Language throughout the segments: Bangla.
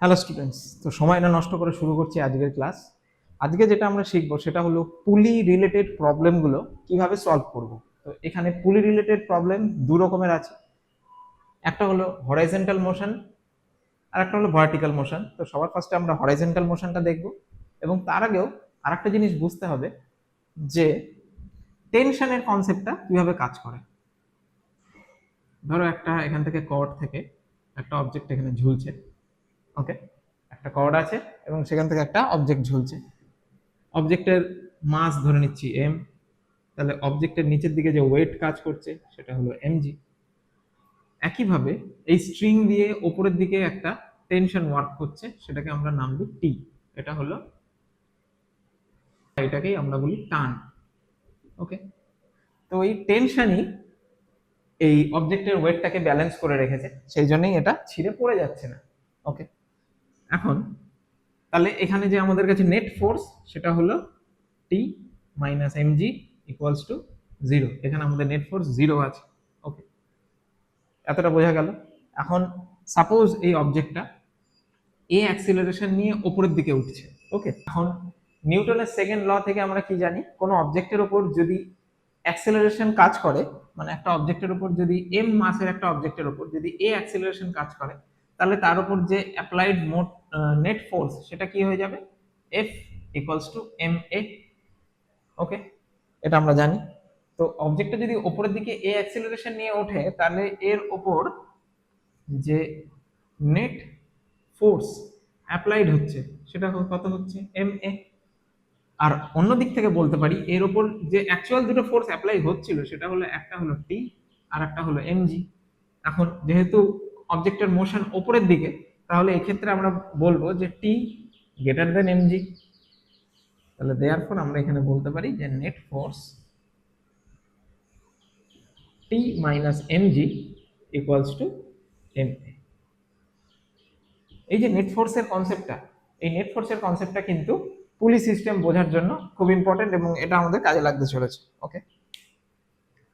হ্যালো স্টুডেন্টস, তো সময় না নষ্ট করে শুরু করছি আজকের ক্লাস। আজকে যেটা আমরা শিখবো সেটা হলো পুলি রিলেটেড প্রবলেমগুলো কিভাবে সলভ করব। তো এখানে পুলি রিলেটেড প্রবলেম দু রকমের আছে, একটা হলো হরাইজন্টাল মোশন আর একটা হলো ভার্টিক্যাল মোশন। তো সবার ফার্স্টে আমরা হরাইজন্টাল মোশনটা দেখব, এবং তার আগেও আরেকটা জিনিস বুঝতে হবে যে টেনশনের কনসেপ্টটা কিভাবে কাজ করে। ধরো একটা এখান থেকে কর্ড থেকে একটা অবজেক্ট এখানে ঝুলছে, ওকে, একটা কর্ড আছে এবং সেখান থেকে একটা অবজেক্ট ঝুলছে। অবজেক্টের মাস ধরে নিচ্ছি এম, তাহলে অবজেক্টের নিচের দিকে যে ওয়েট কাজ করছে সেটা হলো এমজি। একইভাবে এই স্ট্রিং দিয়ে ওপরের দিকে একটা টেনশন ওয়ার্ক করছে, সেটাকে আমরা নাম দিই টি। এটা হলো, এটাকেই আমরা বলি টান। ওকে, তো এই টেনশনই এই অবজেক্টের ওয়েটটাকে ব্যালেন্স করে রেখেছে, সেই জন্যই এটা ছিঁড়ে পড়ে যাচ্ছে না। ওকে, এখন তাহলে এখানে যে আমাদের কাছে নেট ফোর্স সেটা হলো টি মাইনাস এমজি ইকুয়ালস টু 0। এখানে আমাদের নেট ফোর্স 0 আছে। ওকে, এতটা বোঝা গেল। এখন সাপোজ এই অবজেক্টটা এ অ্যাক্সিলারেশন নিয়ে উপরের দিকে উঠছে। ওকে, এখন নিউটনের সেকেন্ড ল থেকে আমরা কি জানি, কোনো অবজেক্টের উপর যদি অ্যাক্সিলারেশন কাজ করে, মানে একটা অবজেক্টের উপর যদি এম মাসের একটা অবজেক্টের উপর যদি এ অ্যাক্সিলারেশন কাজ করে, তাহলে তার উপর যে অ্যাপ্লাইড নেট ফোর্স সেটা কি হয়ে যাবে, F equals to m a. ওকে, এটা আমরা জানি। তো অবজেক্টটা যদি উপরের দিকে এ অ্যাক্সিলারেশন নিয়ে ওঠে, তাহলে এর উপর যে নেট ফোর্স অ্যাপ্লাইড হচ্ছে সেটা কত হচ্ছে, এম এ। আর অন্য দিক থেকে বলতে পারি এর উপর যে অ্যাকচুয়াল দুটো ফোর্স অ্যাপ্লাই হচ্ছিল সেটা হলো, একটা হলো টি আর একটা হলো এমজি। এখন যেহেতু অবজেক্টের মোশন উপরের দিকে, তাহলে এক্ষেত্রে আমরা বলবো যে টি গ্রেটার দেন এমজি। তাহলে দেয়ারফর আমরা এখানে বলতে পারি যে net force T minus mg equals to m a. এই যে নেট ফোর্সের কনসেপ্টটা, এই নেট ফোর্সের কনসেপ্টটা কিন্তু পুলি সিস্টেম বোঝার জন্য খুব ইম্পর্টেন্ট, এবং এটা আমাদের কাজে লাগতে চলেছে। ওকে,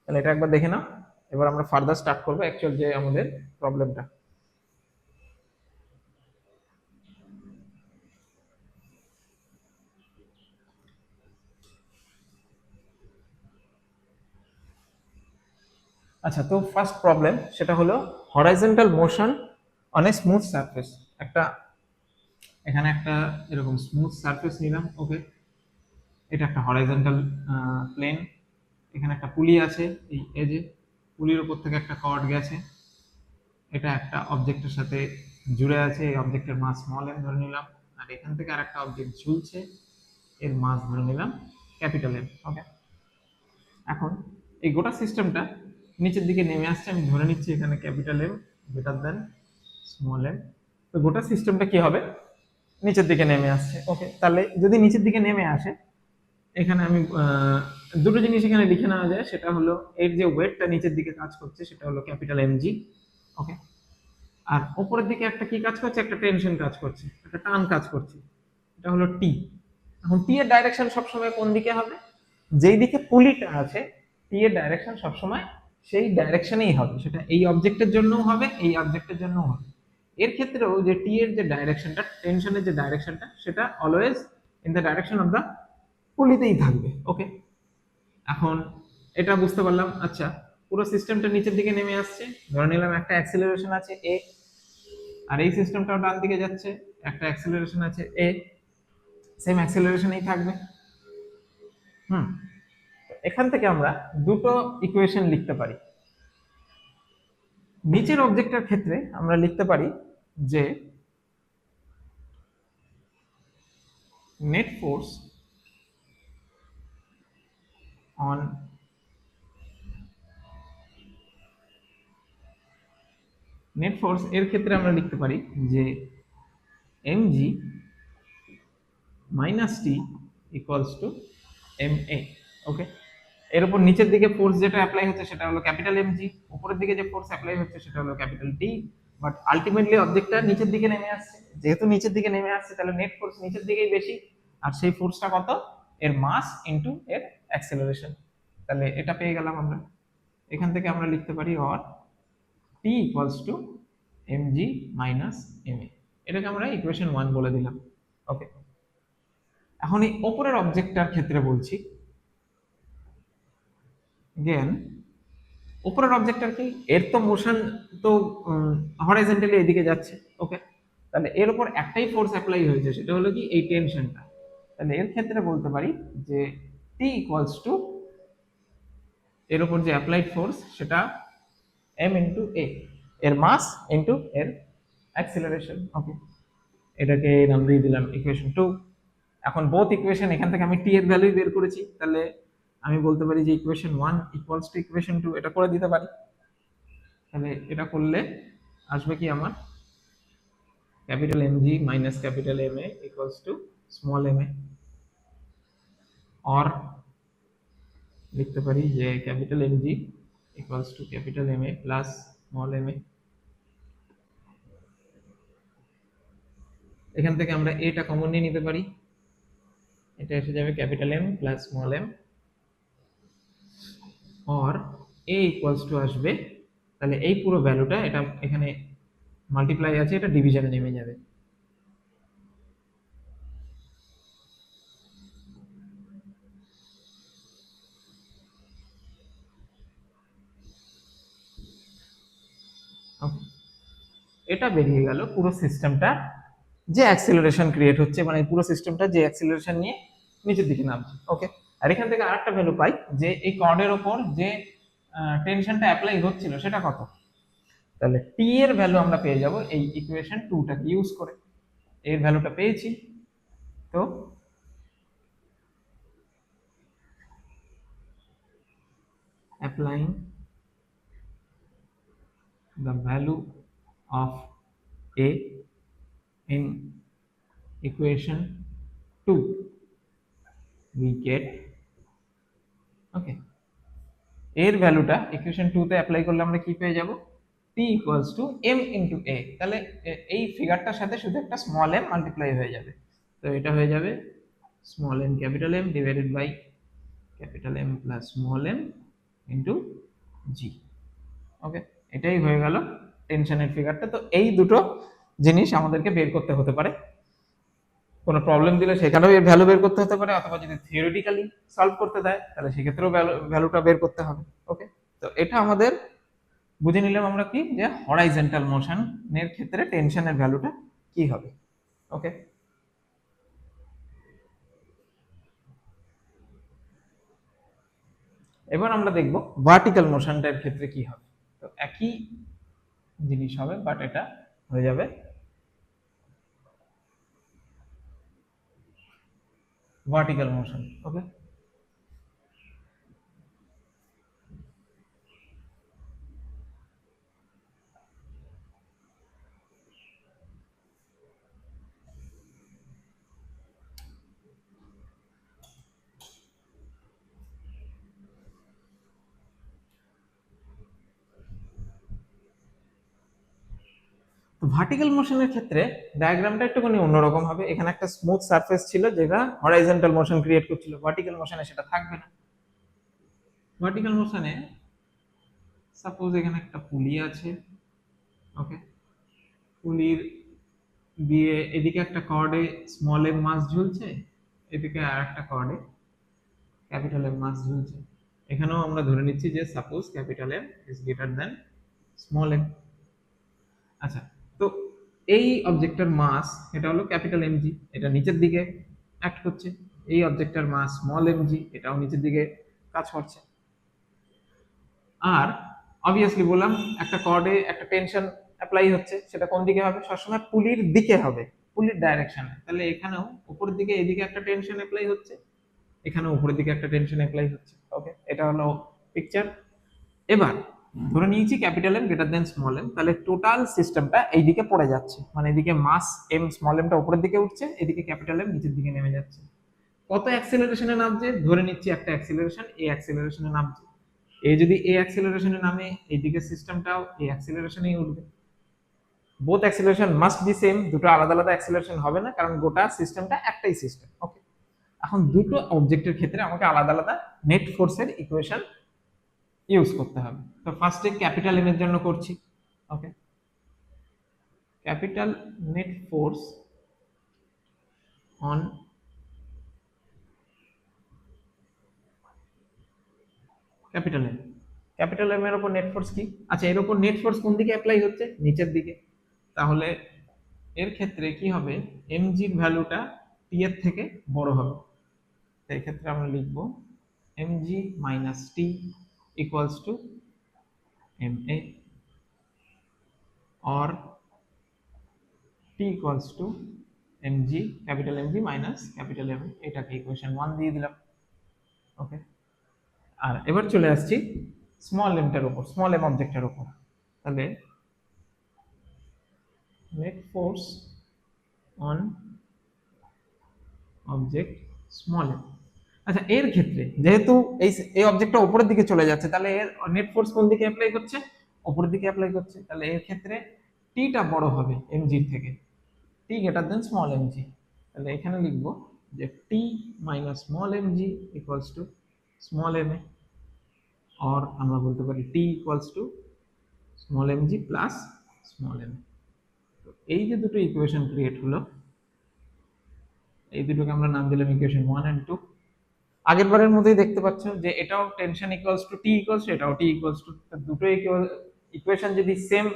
তাহলে এটা একবার দেখে নাও। এবার আমরা ফার্দার স্টার্ট করবো অ্যাকচুয়াল যে আমাদের প্রবলেমটা। আচ্ছা, তো ফার্স্ট প্রবলেম সেটা হলো horizontal motion on a smooth surface. একটা এখানে একটা এরকম স্মুথ সারফেস নিলাম। ওকে, এটা একটা হরাইজন্টাল প্লেন। এখানে একটা পুলি আছে, এই এজে পুলির উপর থেকে একটা কর্ড গেছে, এটা একটা অবজেক্টের সাথে জুড়ে আছে। এই অবজেক্টের মাস স্মল এম ধরে নিলাম, আর এখান থেকে আর একটা অবজেক্ট ঝুলছে, এর মাস ধরে নিলাম ক্যাপিটাল এম। ওকে, এখন এই গোটা সিস্টেমটা নিচের দিকে নেমে আসছে, আমি ধরে নিচ্ছি এখানে capital M greater than small M. তো গোটা সিস্টেমটা কি হবে, নিচের দিকে নেমে আসছে। ওকে, তাহলে যদি নিচের দিকে নেমে আসে, এখানে আমি দুটো জিনিস এখানে লিখে নেওয়া যায়, সেটা হলো এর যে ওয়েটটা নিচের দিকে কাজ করছে সেটা হলো ক্যাপিটাল এমজি। ওকে, আর উপরের দিকে একটা কি কাজ করছে, একটা টেনশন কাজ করছে, একটা টান কাজ করছে, এটা হলো টি। এখন টি এর ডাইরেকশন সবসময় কোন দিকে হবে, যেই দিকে পুলিটা আছে টি এর ডাইরেকশন সবসময় সেই ডাইরেকশনেই হবে। সেটা এই অবজেক্টের জন্যও হবে, এই অবজেক্টের জন্যও হবে। এর ক্ষেত্রেও যে টি এর যে ডাইরেকশনটা, টেনশনের যে ডাইরেকশনটা, সেটা always in the direction of the পুলিতেই থাকবে। ওকে, এখন এটা বুঝতে পারলাম। আচ্ছা, পুরো সিস্টেমটা নিচের দিকে নেমে আসছে, ধরে নিলাম একটা অ্যাক্সিলারেশন আছে এ, আর এই সিস্টেমটাও ডান দিকে যাচ্ছে, একটা অ্যাক্সিলারেশন আছে এ, সেম অ্যাক্সিলারেশনেই থাকবে। হুম, এখান থেকে আমরা দুটো ইকুয়েশন লিখতে পারি। নিচের অবজেক্টের ক্ষেত্রে আমরা লিখতে পারি যে net force on net force এর ক্ষেত্রে আমরা লিখতে পারি যে mg minus T equals to m a. Okay, এর উপর নিচের দিকে ফোর্স যেটা অ্যাপ্লাই হচ্ছে সেটা হলো ক্যাপিটাল এমজি, উপরের দিকে যে ফোর্স অ্যাপ্লাই হচ্ছে সেটা হলো ক্যাপিটাল টি। বাট আলটিমেটলি অবজেক্টটা নিচের দিকে নেমে আসছে, যেহেতু নিচের দিকে নেমে আসছে তাহলে নেট ফোর্স নিচের দিকেই বেশি, আর সেই ফোর্সটা কত, এর মাস ইনটু এর অ্যাক্সেলারেশন। তাহলে এটা পেয়ে গেলাম আমরা। এখান থেকে আমরা লিখতে পারি or T equals to mg minus m a. এটাকে আমরা ইকুয়েশন 1 বলে দিলাম। ওকে, এখন এই উপরের অবজেক্টটার ক্ষেত্রে বলছি, জ্ঞান উপরের অবজেক্টটার কি, এর তো মোশন তো হরাইজন্টালি এদিকে যাচ্ছে। ওকে, তাহলে এর উপর একটাই ফোর্স অ্যাপ্লাই হয়েছে, সেটা হলো কি এই টেনশনটা। তাহলে এর ক্ষেত্রে বলতে পারি যে টি ইকুয়ালস টু এর উপর যে অ্যাপ্লাইড ফোর্স সেটা এম ইন্টু এ, এর মাস ইন্টু এর অ্যাক্সিলারেশন। ওকে, এটাকে নাম দিয়ে দিলাম ইকুয়েশন 2। এখন বোথ ইকুয়েশন, এখান থেকে আমি টি এর ভ্যালু বের করেছি, তাহলে আমি বলতে পারি যে ইকুয়েশন 1 ইকুয়ালস টু ইকুয়েশন 2, এটা করে দিতে পারি। তাহলে এটা করলে আসবে কি আমার capital M g minus capital M a equals to small m a, or লিখতে পারি যে capital M g equals to capital M a plus small m a. এখান থেকে আমরা এটা কমন নিয়ে নিতে পারি, এটা এসে যাবে capital M plus small M, or a equals to আসবে, তাহলে এই পুরো ভ্যালুটা এটা এখানে মাল্টিপ্লাই আছে, এটা ডিভিশনে নেমে যাবে। Okay, এটা বেরিয়ে গেল পুরো সিস্টেমটা যে অ্যাক্সিলারেশন ক্রিয়েট হচ্ছে, মানে পুরো সিস্টেমটা যে অ্যাক্সিলারেশন নিয়ে নিচের দিকে নামছে। ওকে, আর এখান থেকে আরেকটা ভ্যালু পাই যে এই কর্ডের ওপর যে টেনশনটা অ্যাপ্লাই হচ্ছিল সেটা কত। তাহলে টি এর ভ্যালু আমরা পেয়ে যাব এই ইকুয়েশন 2টাকে ইউজ করে, এর ভ্যালুটা পেয়েছি। তো applying the value of a in equation 2 we get, okay, এর ভ্যালুটা ইকুয়েশন 2 তে অ্যাপ্লাই করলে আমরা কি পেয়ে যাব, t equals two m into a। তাহলে এই ফিগারটার সাথে শুধু একটা স্মল m মাল্টিপ্লাই হয়ে যাবে, তো এটা হয়ে যাবে small m capital M divided by capital M plus small m into g। Okay, এটাই হয়ে গেল টেনশনের ফিগারটা। তো এই দুটো জিনিস আমাদেরকে বের করতে হতে পারে, কোনো প্রবলেম দিলে সেখানেও এর ভ্যালু বের করতে হতে পারে, অথবা যদি থিওরিটিক্যালি সলভ করতে দেয় তাহলে সেক্ষেত্রেও ভ্যালুটা বের করতে হবে। ওকে, তো এটা আমাদের বুঝে নিলাম আমরা কি, যে হরাইজন্টাল মোশনের ক্ষেত্রে টেনশনের ভ্যালুটা কি হবে। ওকে, এবার আমরা দেখব ভার্টিক্যাল মোশনটার ক্ষেত্রে কি হবে। তো একই জিনিস হবে, বাট এটা হয়ে যাবে ভার্টিক্যাল মোশন। ওকে, তো ভার্টিক্যাল মোশনের ক্ষেত্রে ডায়াগ্রামটা একটুখানি অন্যরকম হবে। এখানে একটা স্মুথ সারফেস ছিল যেটা হরাইজন্টাল মোশন ক্রিয়েট করছিল, ভার্টিক্যাল মোশনে সেটা থাকবে না। ভার্টিক্যাল মোশনে সাপোজ এখানে একটা পুলি আছে। ওকে, পুলির দিয়ে এদিকে একটা কর্ডে স্মল এম মাস ঝুলছে, এদিকে আর একটা কর্ডে ক্যাপিটাল এম মাস ঝুলছে। এখানেও আমরা ধরে নিচ্ছি যে suppose capital M is greater than small M. আচ্ছা, তো এই অবজেক্টের মাস এটা হলো ক্যাপিটাল এম জি, এটা নিচের দিকে অ্যাক্ট করছে। এই অবজেক্টের মাস স্মল এম জি, এটাও নিচের দিকে কাজ করছে। আর অবভিয়াসলি বললাম একটা কর্ডে একটা টেনশন অ্যাপ্লাই হচ্ছে, সেটা কোন দিকে হবে, সবসময় পুলির দিকে হবে, পুলির ডাইরেকশনে। তাহলে এখানেও উপরের দিকে এদিকে একটা টেনশন অ্যাপ্লাই হচ্ছে, এখানেও উপরের দিকে একটা টেনশন অ্যাপ্লাই হচ্ছে। ওকে, এটা হলো পিকচার। এবার ধরে নিয়েছি capital M greater than small M, তাহলে টোটাল সিস্টেমটা এইদিকে পড়ে যাচ্ছে, মানে এদিকে মাস এম স্মল এমটা উপরের দিকে উঠছে, এদিকে ক্যাপিটাল এম নিচের দিকে নেমে যাচ্ছে। কত অ্যাক্সেলারেশনে নামছে, ধরে নিচ্ছি একটা অ্যাক্সেলারেশন এ অ্যাক্সেলারেশনে নামছে। এ যদি এ অ্যাক্সেলারেশনে নামে, এইদিকে সিস্টেমটাও এ অ্যাক্সেলারেশনেই উঠবে। Both acceleration must be same, দুটো আলাদা আলাদা অ্যাক্সেলারেশন হবে না, কারণ গোটা সিস্টেমটা একটাই সিস্টেম। ওকে, এখন দুটো অবজেক্টের ক্ষেত্রে আমাকে আলাদা আলাদা নেট ফোর্সের ইকুয়েশন ইউজ করতে হবে। তো ফার্স্টে ক্যাপিটাল এম এর জন্য করছি। Okay, capital net force on capital M. Capital M এর উপর নেট ফোর্স কি? আচ্ছা, এর উপর নেট ফোর্স কোন দিকে অ্যাপ্লাই হচ্ছে? নিচের দিকে। তাহলে এর ক্ষেত্রে কি হবে, mg এর ভ্যালুটা t এর থেকে বড় হবে। তো এই ক্ষেত্রে আমরা লিখব mg minus t equals two ma, or t equals two mg, capital mg minus capital m। এটাকে ইকুয়েশন 1 দিয়ে দিলাম। ওকে, আর এবার চলে আসছি স্মল এমটার উপর, স্মল এম অবজেক্টের উপর। তাহলে net force on object small M. আচ্ছা, এর ক্ষেত্রে যেহেতু এই অবজেক্টটা উপরের দিকে চলে যাচ্ছে, তাহলে এর নেট ফোর্স কোন দিকে অ্যাপ্লাই করছে? উপরের দিকে অ্যাপ্লাই করছে। তাহলে এর ক্ষেত্রে টিটা বড় হবে এমজি থেকে, T greater than small mg. তাহলে এখানে লিখব যে T minus small mg equals to small m a, or আমরা বলতে পারি T equals to small mg plus small M. তো এই যে দুটো ইকুয়েশন ক্রিয়েট হলো, এই দুটোকে আমরা নাম দিলাম ইকুয়েশন 1 এন্ড 2। আগের বারের মতোই দেখতে পাচ্ছ যে এটাও tension equals to T equals two, এটাও টি ইকুয়ালস টু। দুটো ইকুয়েশন যদি সেম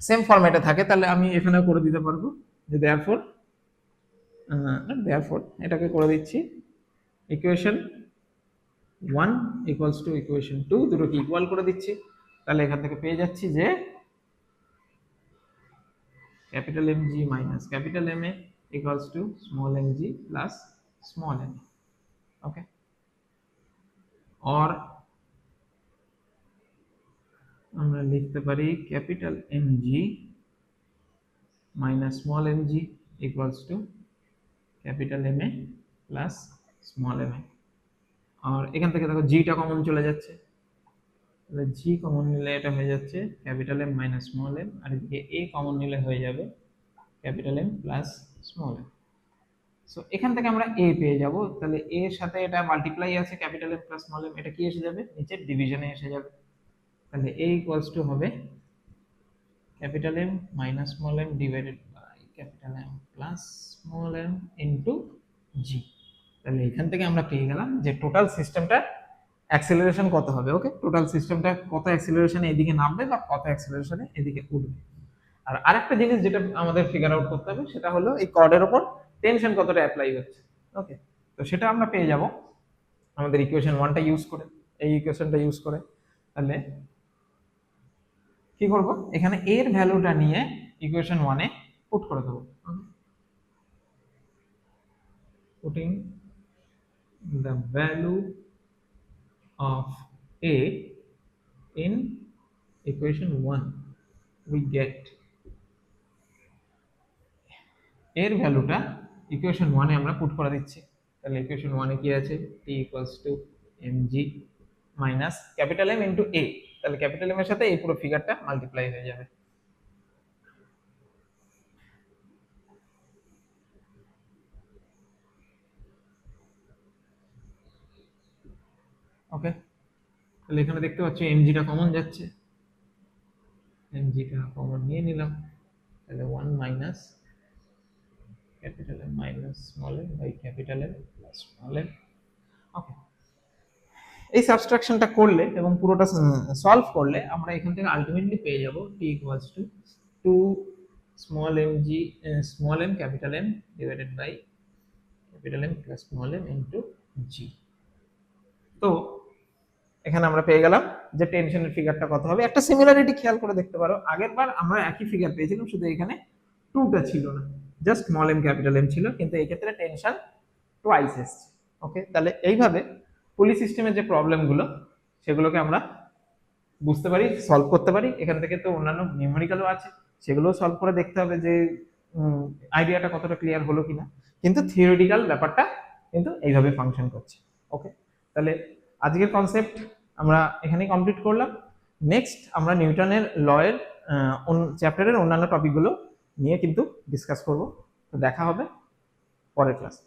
সেম ফরম্যাটে থাকে, তাহলে আমি এখানেও করে দিতে পারবো যে দেয়ারফর, দেয়ারফর এটাকে করে দিচ্ছি ইকুয়েশন 1 ইকুয়ালস টু ইকুয়েশন 2, দুটোকে ইকুয়াল করে দিচ্ছি। তাহলে এখান থেকে পেয়ে যাচ্ছি যে capital M g minus capital M a equals to small m g plus small m. Okay, or আমরা লিখতে পারি capital M g minus small m g equals to capital M a plus small m a. আর এখান থেকে দেখো জিটা কমন চলে যাচ্ছে, তাহলে জি কমন নিলে এটা হয়ে যাচ্ছে capital M minus small m, আর এদিকে এ কমন নিলে হয়ে যাবে capital M plus small m. So এখান থেকে আমরা এ পেয়ে যাব। তাহলে এ এর সাথে এটা মাল্টিপ্লাই আছে capital M plus small m, এটা কি এসে যাবে? নিচের ডিভিশনে এসে যাবে। তাহলে এ ইকুয়ালস টু হবে capital M minus small m divided by capital M plus small m into g. তাহলে এখান থেকে আমরা পেয়ে গেলাম যে টোটাল সিস্টেমটার অ্যাক্সেলারেশন কত হবে। ওকে, টোটাল সিস্টেমটা কত অ্যাক্সেলারেশনে এদিকে নামবে বা কত অ্যাক্সেলারেশনে এদিকে উঠবে। আর আরেকটা জিনিস যেটা আমাদের ফিগার আউট করতে হবে, সেটা হলো এই কর্ডের উপর টেনশন কতটা অ্যাপ্লাই হচ্ছে। ওকে, তো সেটা আমরা পেয়ে যাব আমাদের ইকুয়েশন 1টা ইউজ করে, এই ইকুয়েশনটা ইউজ করে। তাহলে কি করব, এখানে এর ভ্যালুটা নিয়ে ইকুয়েশন 1 এ পুট করে দেবো। Putting the value of a in equation 1, we get এর ভ্যালুটা ইকুয়েশন 1 এ আমরা পুট করে দিচ্ছি। তাহলে ইকুয়েশন 1 এ কি আছে? t equals two mg minus capital M into a। তাহলে ক্যাপিটাল M এর সাথে এই পুরো ফিগারটা মাল্টিপ্লাই হয়ে যাবে। ওকে, তাহলে এখানে দেখতে পাচ্ছি mg টা কমন যাচ্ছে, mg টা কমন নিয়ে নিলাম। তাহলে 1 minus capital M minus small m by capital M plus small m। Okay, এই সাবস্ট্রাকশনটা করলে এবং পুরোটা সলভ করলে আমরা এখান থেকে আলটিমেটলি পেয়ে যাব t equals to 2 small mg small m capital M divided by capital M plus small m into g। তো এখানে আমরা পেয়ে গেলাম যে টেনশনের ফিগারটা কত হবে। একটা সিমিলারিটি খেয়াল করে দেখতে পারো, আগের বার আমরা একই ফিগার পেয়েছিলাম, শুধু এখানে 2টা ছিল না, just small m capital M ছিল, কিন্তু এই ক্ষেত্রে টেনশন টুয়াইস এসছে। ওকে, তাহলে এইভাবে পুলি সিস্টেমের যে প্রবলেমগুলো সেগুলোকে আমরা বুঝতে পারি, সলভ করতে পারি। এখান থেকে তো অন্যান্য নিউমেরিক্যালও আছে, সেগুলোও সলভ করে দেখতে হবে যে আইডিয়াটা কতটা ক্লিয়ার হলো কিনা। কিন্তু থিওরিটিক্যাল ব্যাপারটা কিন্তু এইভাবে ফাংশন করছে। ওকে, তাহলে আজকের কনসেপ্ট আমরা এখানেই কমপ্লিট করলাম। নেক্সট আমরা নিউটনের লয়ের চ্যাপ্টারের অন্যান্য টপিকগুলো নিয়ে কিন্তু ডিসকাস করব। তো দেখা হবে পরের ক্লাসে।